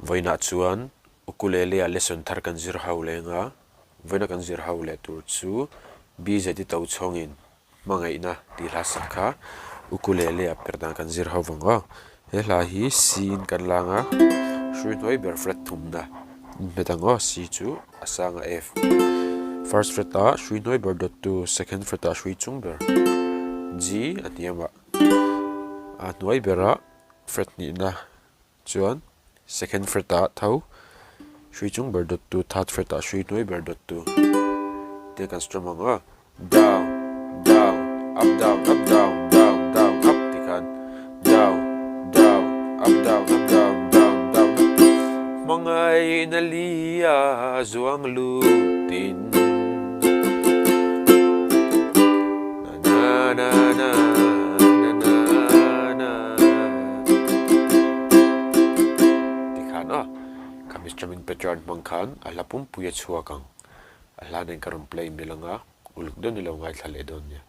voina chuan ukulele a lesson thar kan zir ho lenga voina kan zir ho le tur chu bz ti Tochhawng in Hmang aihna ti hla sakha ukulele a Perhdan kan zir ho wanga he hla hi C in kan langa hrui hnoi ber fret thumna metango C chu asanga F first fret a hrui hnoi ber dot to second fret a hrui chung ber G atiama a hnoi bera fret ni na chuan second fret a tho hrui chung ber dot to third fret a hrui hnoi ber dot to te kan strum anga down down up down up down down down up tikhan down down up down up down down down mangai na lia zuang lutin na na na na na na tikhan kami strumming pattern mangkhan alapum puya chuakang alhanen karon play milanga uluk don nilo ngai thale don nya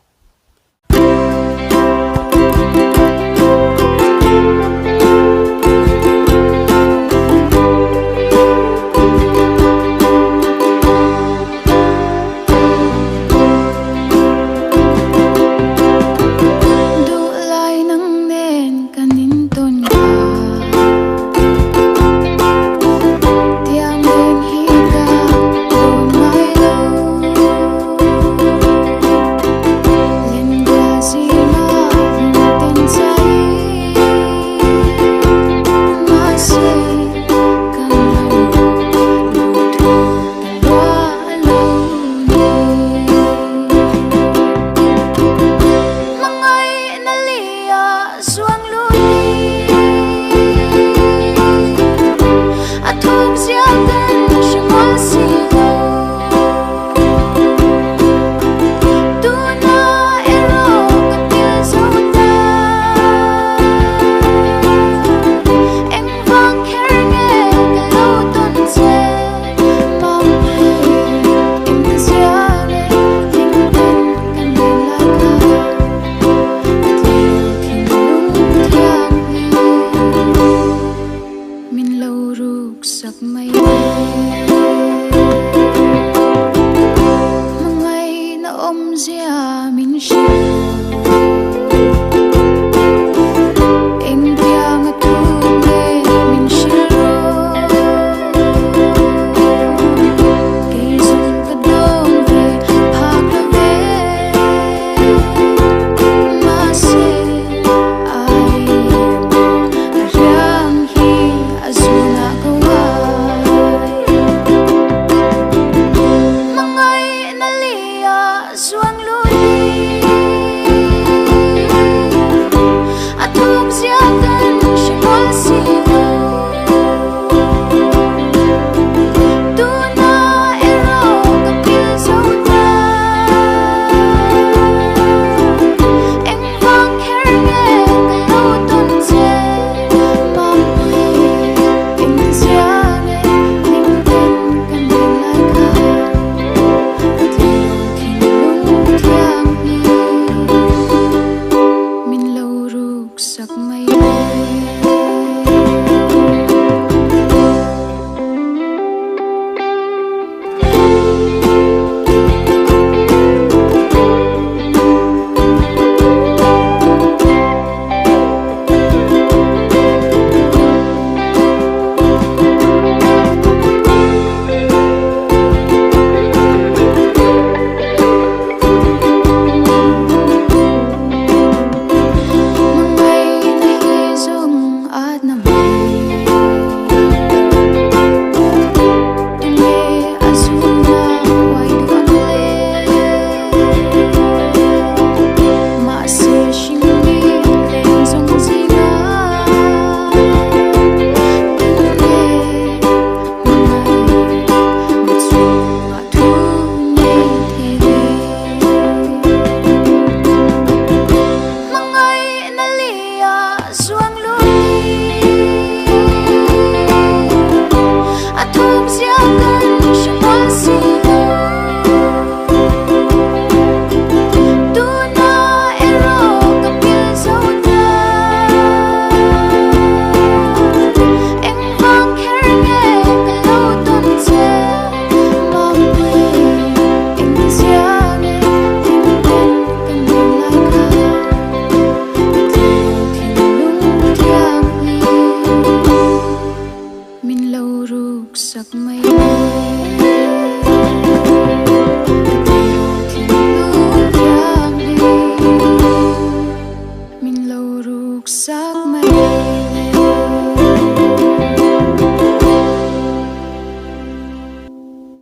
ruk sak mai